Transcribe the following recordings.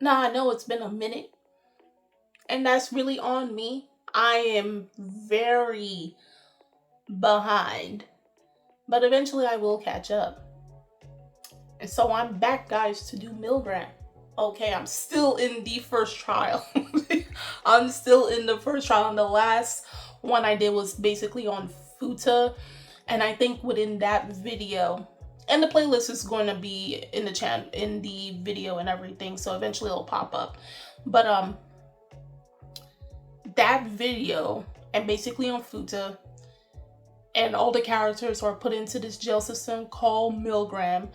Now I know it's been a minute, and that's really on me. I am very behind, but eventually I will catch up. And so I'm back, guys, to do Milgram. Okay, I'm still in the first trial. I'm still in the first trial, and the last one I did was basically on Futa. And I think within that video, and the playlist is going to be in the chat, in the video and everything, so eventually it'll pop up. But that video, and basically on Futa, and all the characters are put into this jail system called Milgram,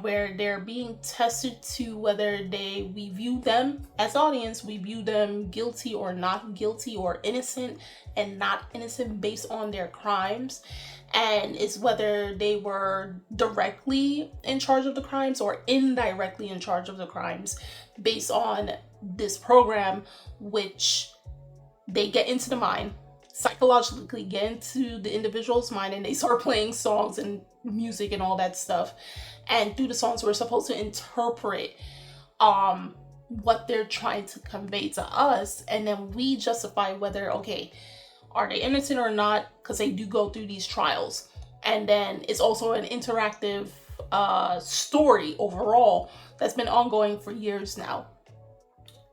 where they're being tested to whether we view them as audience, we view them guilty or not guilty, or innocent and not innocent based on their crimes, and it's whether they were directly in charge of the crimes or indirectly in charge of the crimes based on this program, which they get into the mind, psychologically get into the individual's mind, and they start playing songs and music and all that stuff. And through the songs, we're supposed to interpret what they're trying to convey to us, and then we justify whether, okay, are they innocent or not, because they do go through these trials. And then it's also an interactive story overall that's been ongoing for years now.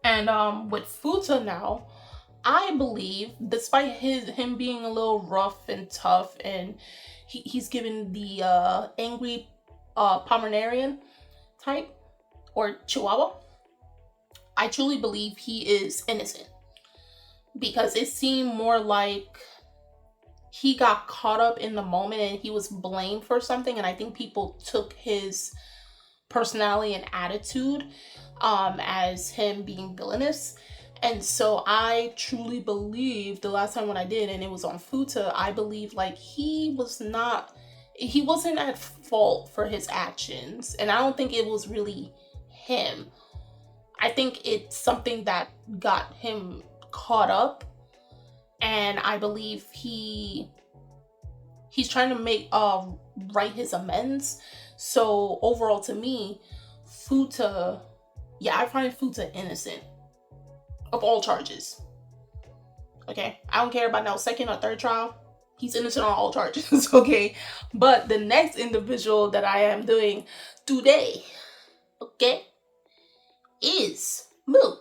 And with Futa now, I believe, despite him being a little rough and tough, and he's given the angry Pomeranian type, or Chihuahua, I truly believe he is innocent, because it seemed more like he got caught up in the moment and he was blamed for something, and I think people took his personality and attitude as him being villainous. And so I truly believe, the last time when I did, and it was on Futa, I believe like he wasn't at fault for his actions, and I don't think it was really him. I think it's something that got him caught up, and I believe he's trying to make right his amends. So overall, to me, Futa, yeah, I find Futa innocent of all charges. Okay, I don't care about no second or third trial. He's innocent on all charges. Okay, but the next individual that I am doing today, okay, is Moo.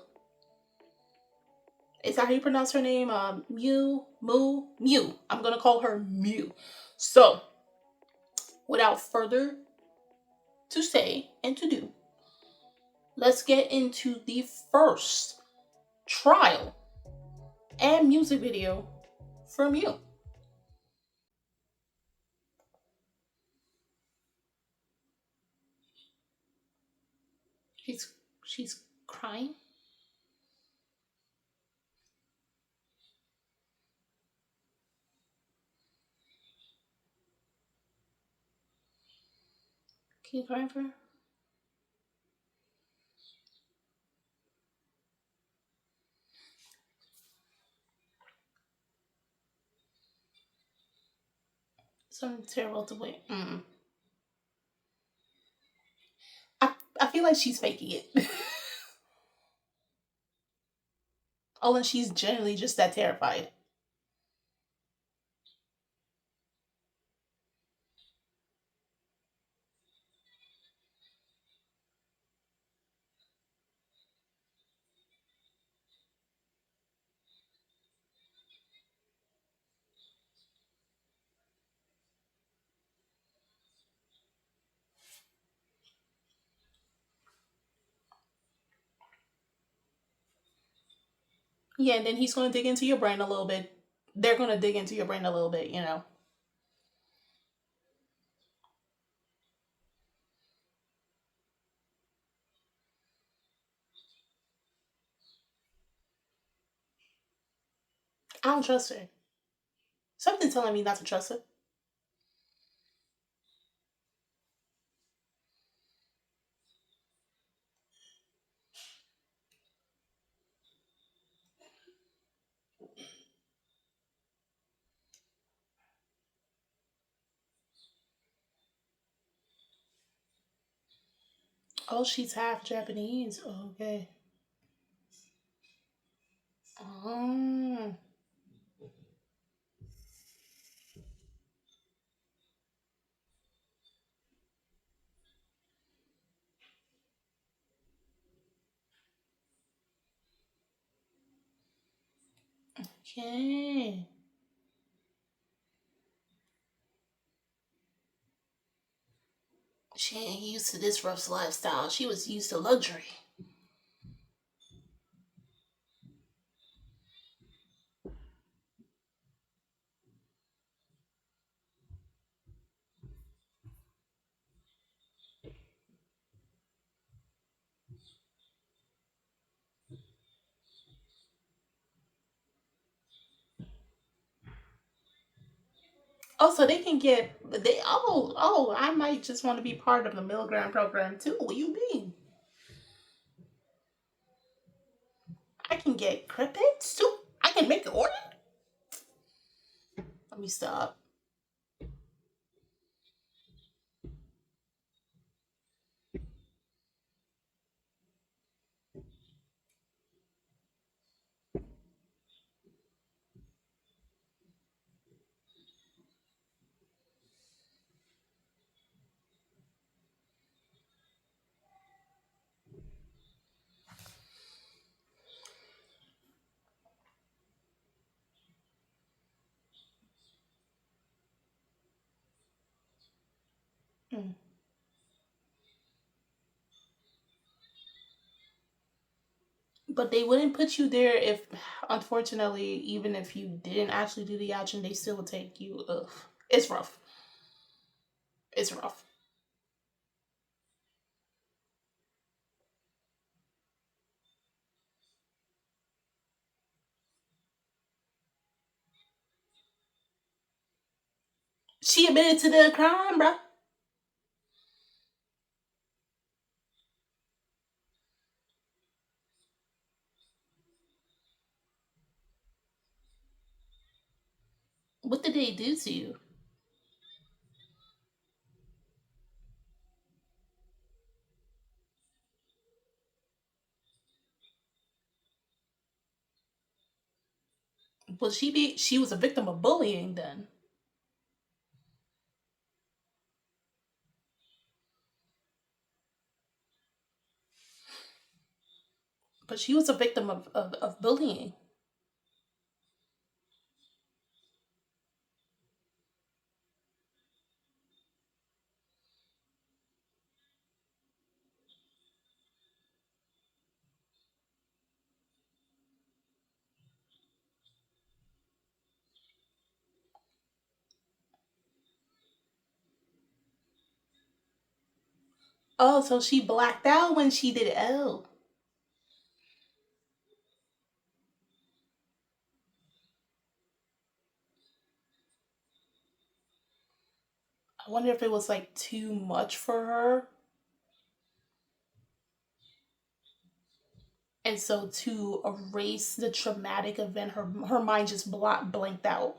Is that how you pronounce her name? Mew. I'm gonna call her Mew. So, without further to say and to do, let's get into the first trial and music video for Mew. She's crying. Can you cry for her? Something terrible to wait. I feel like she's faking it. Oh, and she's generally just that terrified. Yeah, and then he's going to dig into your brain a little bit. They're going to dig into your brain a little bit, you know. I don't trust her. Something telling me not to trust her. Oh, she's half Japanese. Okay. Oh, okay. She ain't used to this rough lifestyle. She was used to luxury. Oh, so they can get they. Oh. I might just want to be part of the Milgram program too. What you mean? I can get crippets too. I can make an order. Let me stop. Mm. But they wouldn't put you there if, unfortunately, even if you didn't actually do the action, they still would take you. Ugh, it's rough. It's rough. She admitted to the crime, bruh. What did they do to you? Was she be? She was a victim of bullying then, but she was a victim of bullying. Oh, so she blacked out when she did it. Oh, I wonder if it was like too much for her, and so to erase the traumatic event, her mind just blanked out.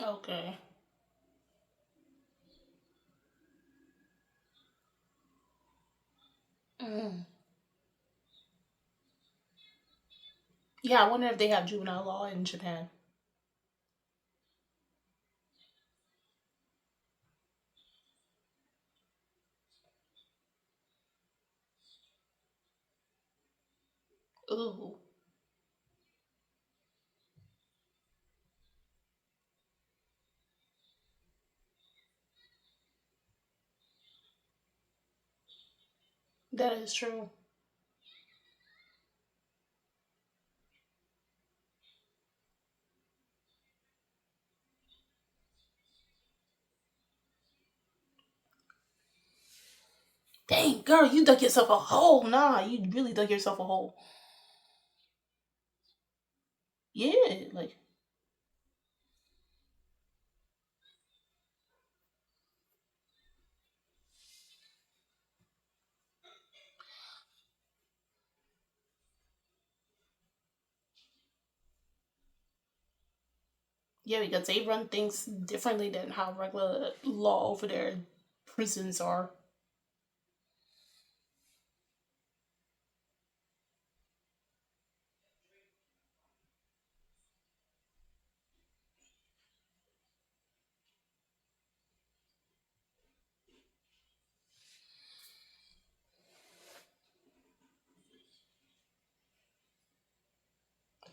Okay. Mm. Yeah, I wonder if they have juvenile law in Japan. Ooh, that is true. Dang, girl, you dug yourself a hole. Nah, you really dug yourself a hole. Yeah, like, yeah, because they run things differently than how regular law over their prisons are.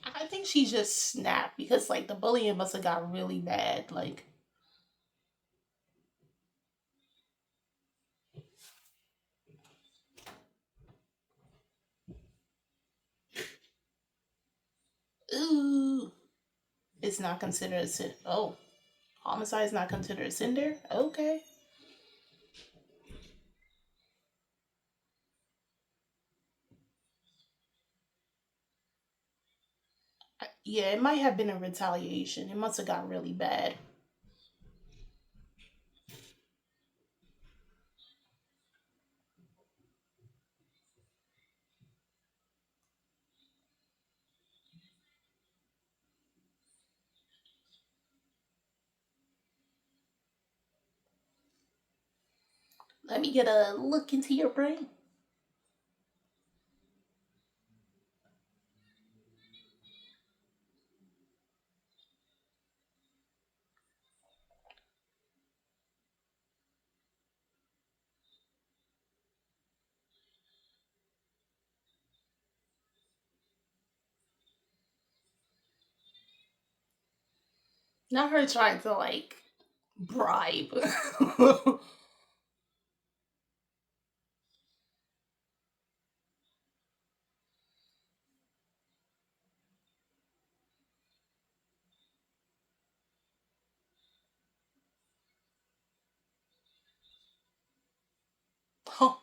I think she just snapped because like the bullying must have got really bad. Like, ooh, it's not considered a sin. Oh, homicide is not considered a sin there. Okay. Yeah, it might have been a retaliation. It must have got really bad. Let me get a look into your brain. Not her trying to like bribe. Huh.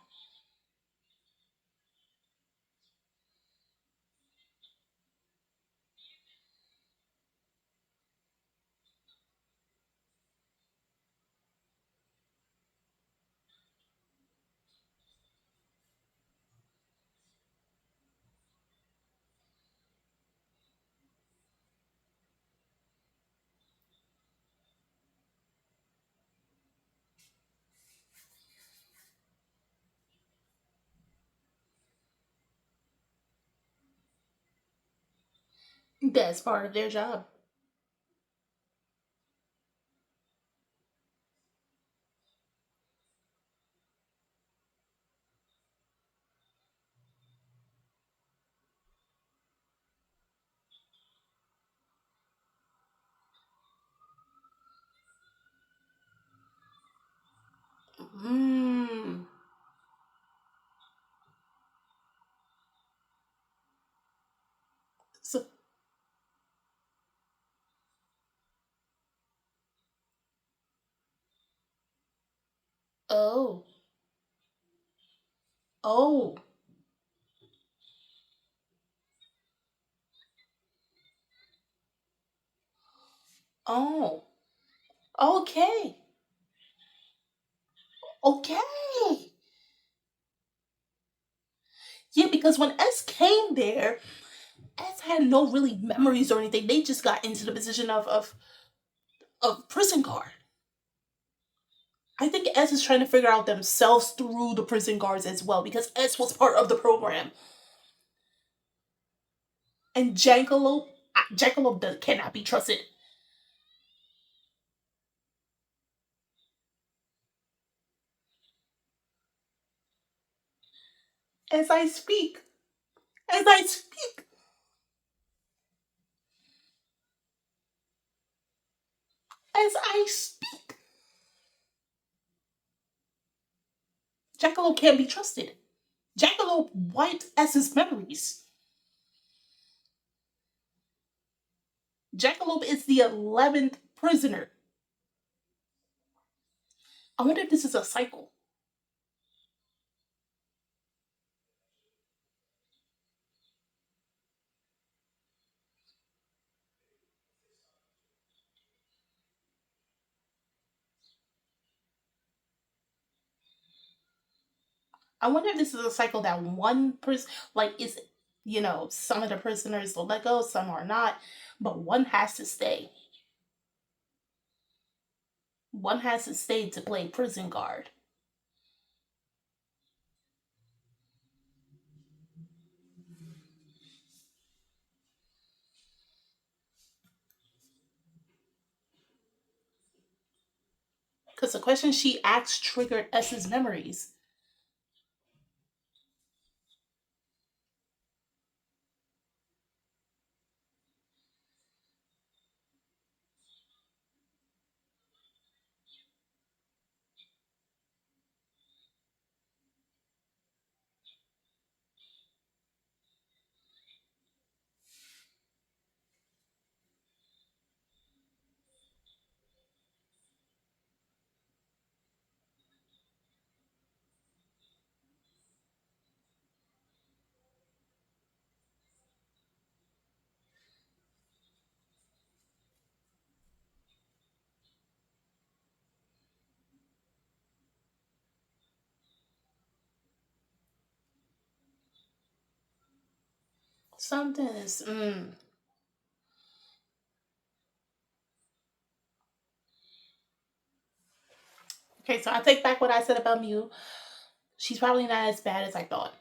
That's part of their job. Hmm. So, oh, oh, oh. Okay, okay. Yeah, because when S came there, S had no really memories or anything. They just got into the position of prison guard. I think S is trying to figure out themselves through the prison guards as well because S was part of the program. And Jackalope cannot be trusted. As I speak, as I speak, as I speak, Jackalope can't be trusted. Jackalope wiped S's memories. Jackalope is the 11th prisoner. I wonder if this is a cycle. I wonder if this is a cycle that one person, like, is, some of the prisoners will let go, some are not, but one has to stay. One has to stay to play prison guard. Because the question she asked triggered S's memories. Something is. Okay, so I take back what I said about Mew. She's probably not as bad as I thought.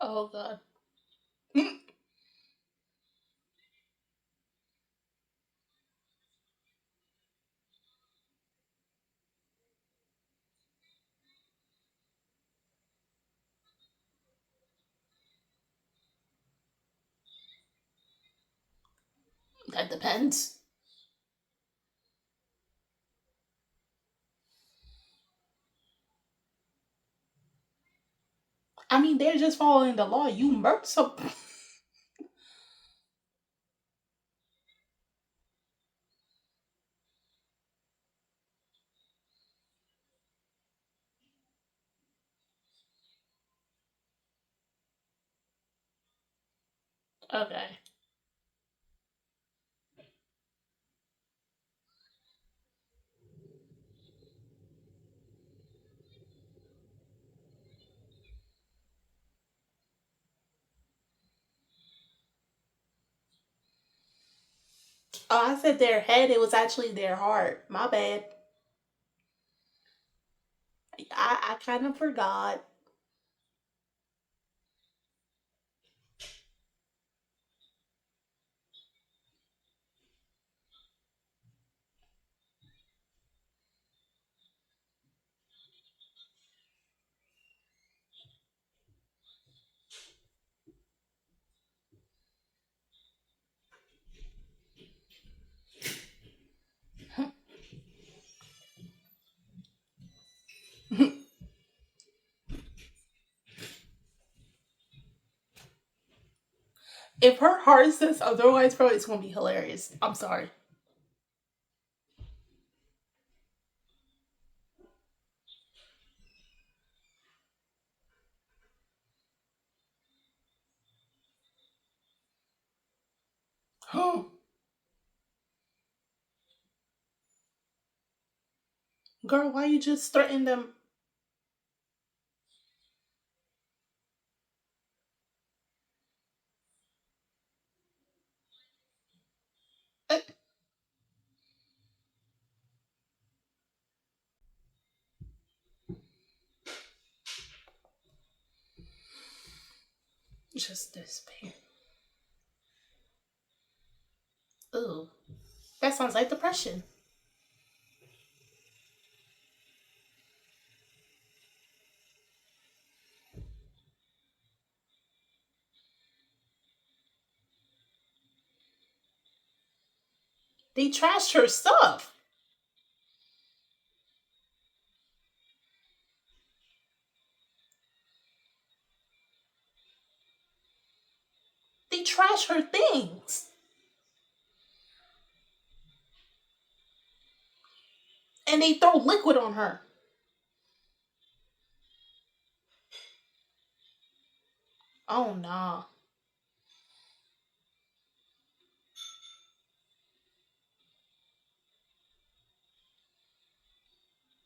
Oh, God. That depends. I mean, they're just following the law. You murked some. Okay. Oh, I said their head. It was actually their heart. My bad. I kind of forgot. If her heart says otherwise, bro, it's gonna be hilarious. I'm sorry. Girl, why you just threaten them? Eh, just despair. Ooh, that sounds like depression. They trashed her stuff. They trashed her things. And they throw liquid on her. Oh, nah.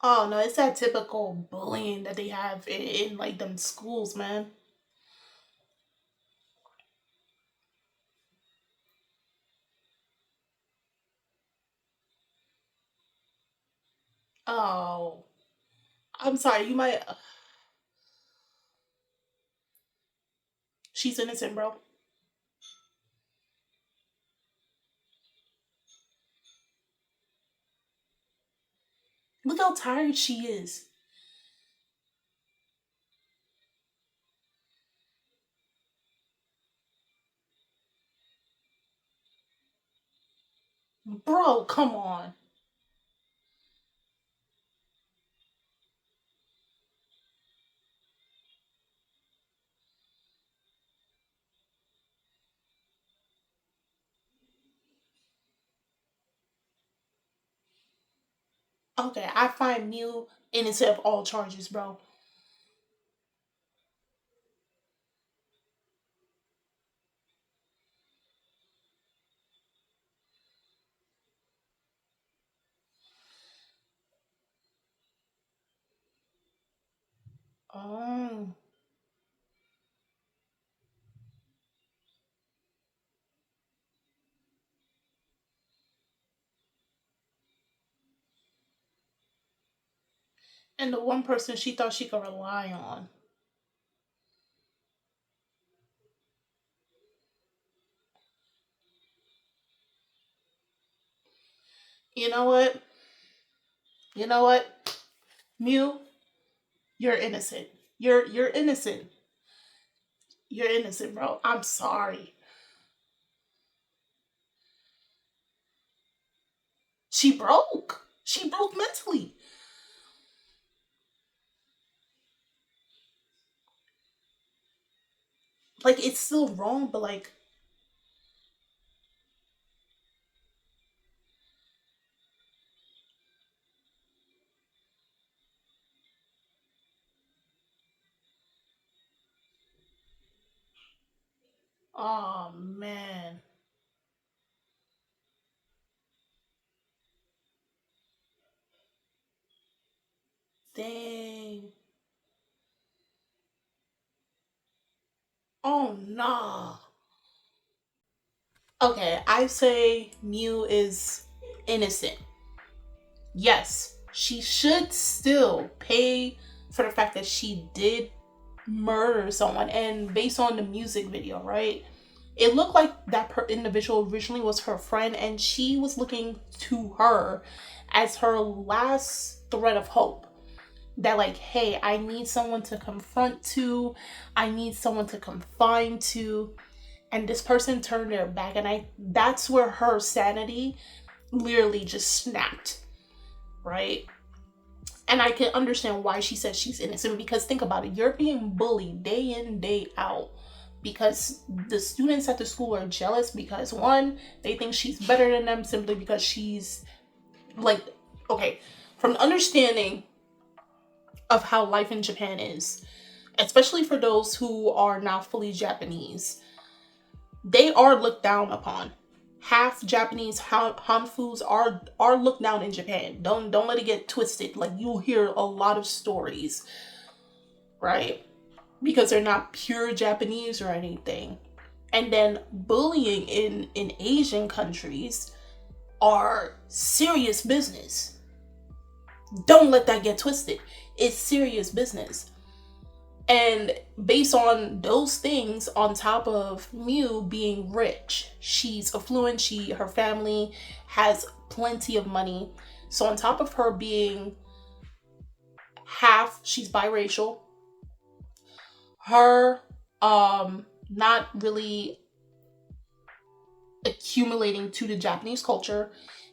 Oh, no, it's that typical bullying that they have in like, them schools, man. Oh, I'm sorry. You might. She's innocent, bro. Look how tired she is. Bro, come on. Okay, I find Mew innocent of all charges, bro. Oh. And the one person she thought she could rely on. You know what? You know what? Mew, you're innocent. You're innocent. You're innocent, bro. I'm sorry. She broke. She broke mentally. Like, it's still wrong, but like, oh man. Dang. Oh nah. Okay, I say Mew is innocent. Yes, she should still pay for the fact that she did murder someone. And based on the music video, right? It looked like that individual originally was her friend, and she was looking to her as her last thread of hope. That, like, hey, I need someone to confront to, I need someone to confine to, and this person turned their back, and I that's where her sanity literally just snapped, right? And I can understand why she says she's innocent, because think about it, you're being bullied day in, day out, because the students at the school are jealous because, one, they think she's better than them simply because she's like, okay, from the understanding of how life in Japan is, especially for those who are not fully Japanese, they are looked down upon. Half Japanese hanfus are looked down in Japan. Don't let it get twisted. Like, you'll hear a lot of stories, right? Because they're not pure Japanese or anything. And then bullying in Asian countries are serious business. Don't let that get twisted. It's serious business. And based on those things, on top of Mew being rich, she's affluent, her family has plenty of money. So on top of her being half, she's biracial, her not really accumulating to the Japanese culture,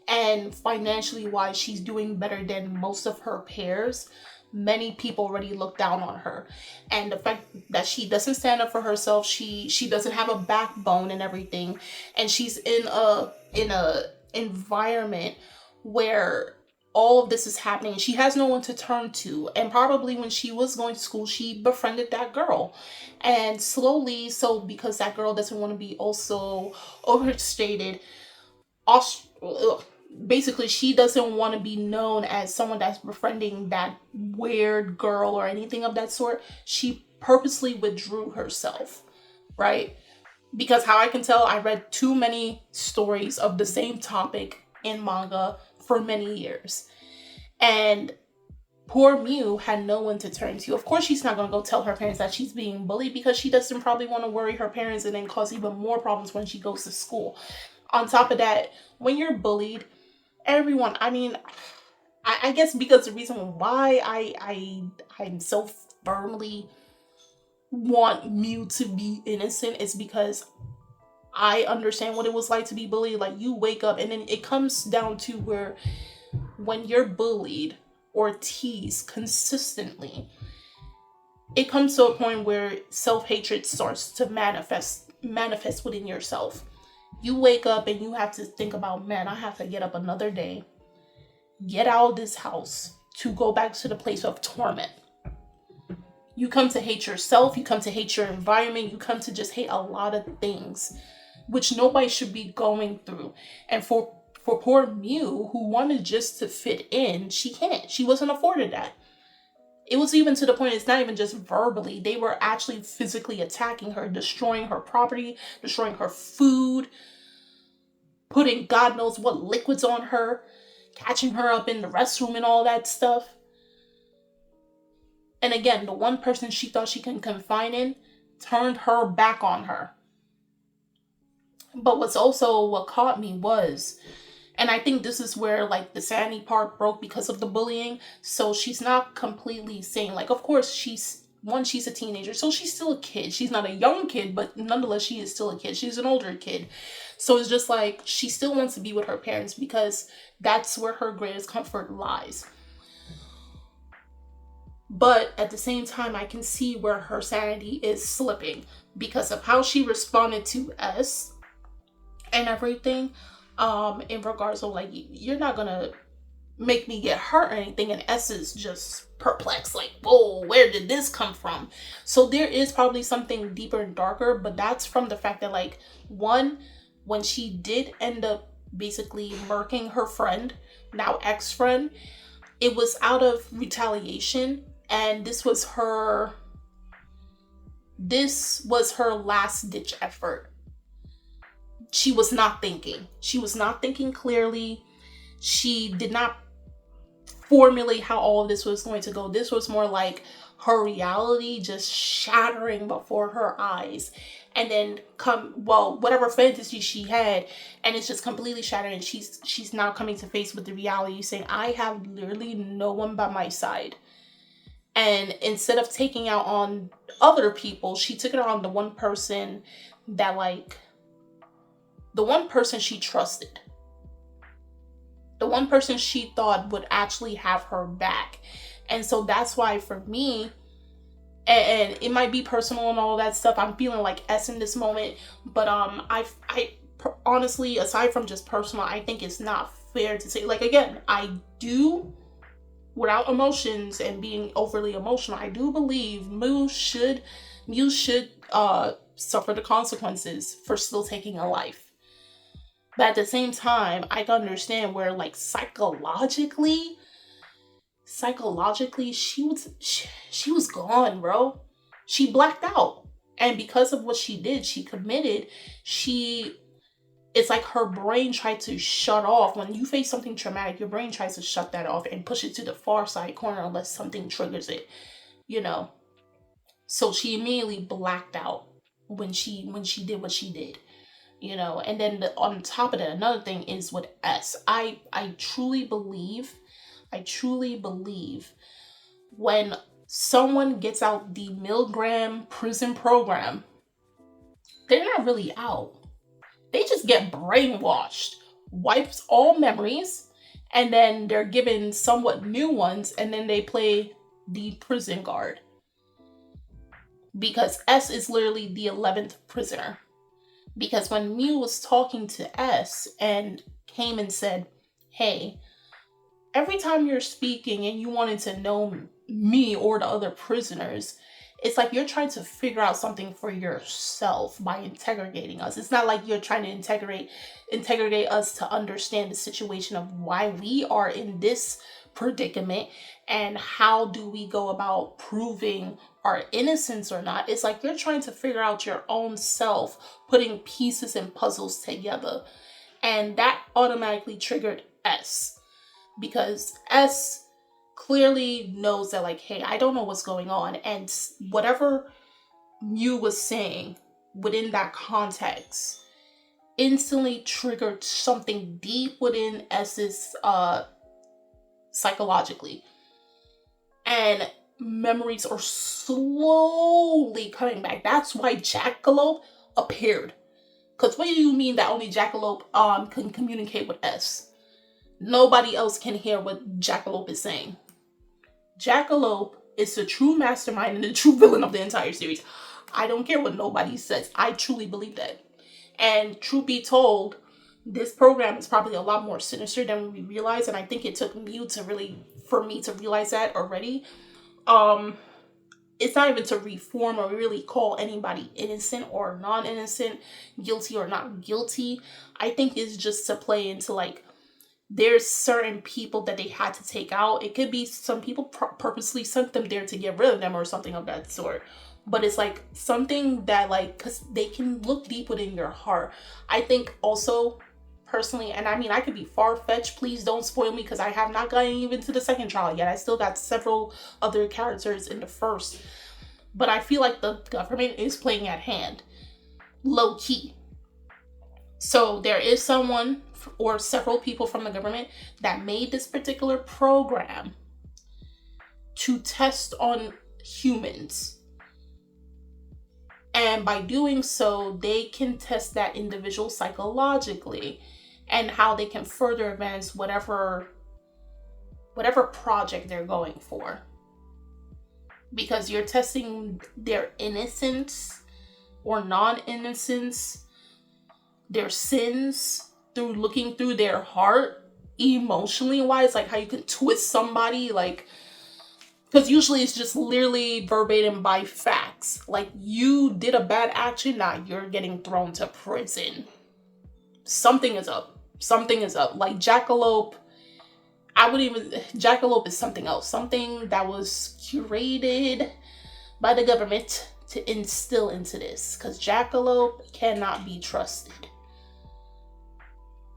and financially wise, she's doing better than most of her peers. Many people already look down on her, and the fact that she doesn't stand up for herself, she doesn't have a backbone and everything, and she's in a environment where all of this is happening. She has no one to turn to. And probably when she was going to school, she befriended that girl. And slowly, so because that girl doesn't want to be also overstated, basically she doesn't want to be known as someone that's befriending that weird girl or anything of that sort. She purposely withdrew herself, right? Because how I can tell, I read too many stories of the same topic in manga for many years. And poor Mew had no one to turn to. Of course, she's not going to go tell her parents that she's being bullied, because she doesn't probably want to worry her parents and then cause even more problems when she goes to school. On top of that, when you're bullied, everyone, I mean, I guess because the reason why I'm so firmly want Mew to be innocent is because I understand what it was like to be bullied. Like, you wake up and then it comes down to where when you're bullied or teased consistently, it comes to a point where self-hatred starts to manifest within yourself. You wake up and you have to think about, man, I have to get up another day, get out of this house to go back to the place of torment. You come to hate yourself, you come to hate your environment, you come to just hate a lot of things, which nobody should be going through. And for poor Mew, who wanted just to fit in, she can't. She wasn't afforded that. It was even to the point, it's not even just verbally. They were actually physically attacking her, destroying her property, destroying her food, putting God knows what liquids on her, catching her up in the restroom and all that stuff. And again, the one person she thought she can confide in turned her back on her. But what caught me was, and I think this is where like the sanity part broke because of the bullying. So she's not completely saying, like, of course she's a teenager, so she's still a kid. She's not a young kid, but nonetheless she is still a kid. She's an older kid. So it's just like she still wants to be with her parents because that's where her greatest comfort lies. But at the same time, I can see where her sanity is slipping because of how she responded to S and everything. In regards of like, you're not gonna make me get hurt or anything, and S is just perplexed, like, whoa, where did this come from? So there is probably something deeper and darker, but that's from the fact that, like, one, when she did end up basically murking her friend, now ex-friend, it was out of retaliation, and this was her last ditch effort. She was not thinking. She was not thinking clearly. She did not formulate how all of this was going to go. This was more like her reality just shattering before her eyes. And then whatever fantasy she had, and it's just completely shattered, and she's now coming to face with the reality, saying, I have literally no one by my side. And instead of taking out on other people, she took it on the one person that, like, the one person she trusted. The one person she thought would actually have her back. And so that's why for me, and it might be personal and all that stuff, I'm feeling like S in this moment, but I honestly, aside from just personal, I think it's not fair to say, like, again, I do, without emotions and being overly emotional, I do believe Mew should suffer the consequences for still taking a life. But at the same time, I can understand where, like, psychologically, she was gone, bro. She blacked out. And because of what she did, she committed, it's like her brain tried to shut off. When you face something traumatic, your brain tries to shut that off and push it to the far side corner unless something triggers it, you know. So she immediately blacked out when she did what she did, you know. And then on top of that, another thing is with S. I truly believe when someone gets out the Milgram prison program, they're not really out. They just get brainwashed, wipes all memories, and then they're given somewhat new ones, and then they play the prison guard. Because S is literally the 11th prisoner. Because when Mew was talking to S and came and said, hey, every time you're speaking and you wanted to know me or the other prisoners, it's like you're trying to figure out something for yourself by interrogating us. It's not like you're trying to integrate us to understand the situation of why we are in this predicament and how do we go about proving our innocence or not. It's like you're trying to figure out your own self, putting pieces and puzzles together. And that automatically triggered S, because S clearly knows that, like, hey, I don't know what's going on. And whatever Mew was saying within that context instantly triggered something deep within S's psychologically. And memories are slowly coming back. That's why Jackalope appeared. Because what do you mean that only Jackalope can communicate with S? Nobody else can hear what Jackalope is saying. Jackalope is the true mastermind and the true villain of the entire series. I don't care what nobody says. I truly believe that. And truth be told, this program is probably a lot more sinister than we realize. And I think it took for me to realize that already. It's not even to reform or really call anybody innocent or non-innocent, guilty or not guilty. I think it's just to play into, like, there's certain people that they had to take out. It could be some people purposely sent them there to get rid of them or something of that sort. But it's like something that, like, because they can look deep within your heart. I think also, personally, and I mean, I could be far-fetched. Please don't spoil me because I have not gotten even to the second trial yet. I still got several other characters in the first. But I feel like the government is playing at hand. Low-key. So there is someone or several people from the government that made this particular program to test on humans. And by doing so, they can test that individual psychologically and how they can further advance whatever project they're going for. Because you're testing their innocence or non-innocence, their sins, through looking through their heart, emotionally wise, like how you can twist somebody, like, because usually it's just literally verbatim by facts. Like, you did a bad action, now you're getting thrown to prison. Something is up. Something is up. Like Jackalope, Jackalope is something else. Something that was curated by the government to instill into this. Because Jackalope cannot be trusted.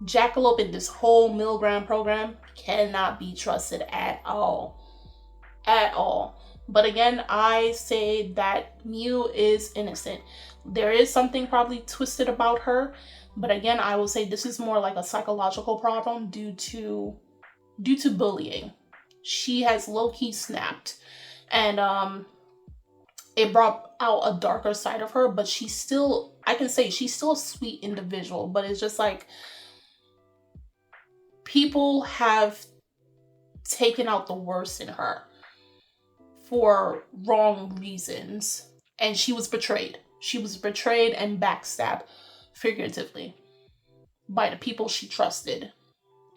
Jackalope in this whole Milgram program cannot be trusted at all. At all. But again, I say that Mew is innocent. There is something probably twisted about her. But again, I will say this is more like a psychological problem due to bullying. She has low-key snapped. And it brought out a darker side of her. But she's still, I can say she's still a sweet individual. But it's just like, people have taken out the worst in her for wrong reasons. And she was betrayed. She was betrayed and backstabbed, figuratively, by the people she trusted.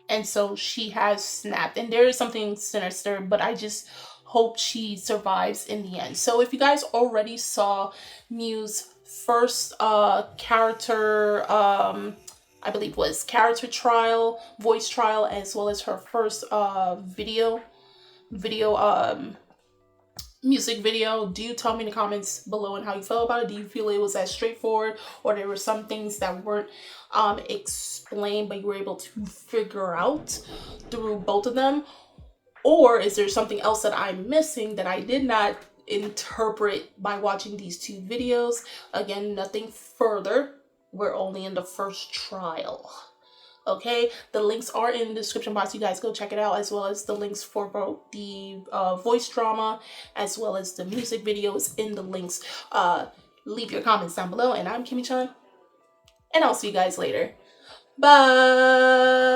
And so she has snapped. And there is something sinister, but I just hope she survives in the end. So if you guys already saw Mew's first character, I believe was character trial, voice trial, as well as her first music video, do tell me in the comments below and how you felt about it. Do you feel it was as straightforward, or there were some things that weren't explained but you were able to figure out through both of them? Or is there something else that I'm missing that I did not interpret by watching these two videos? Again, nothing further. We're only in the first trial. Okay, the links are in the description box. You guys go check it out, as well as the links for both the voice drama as well as the music videos in the links. Leave your comments down below, and I'm Kimmy-chan, and I'll see you guys later. Bye.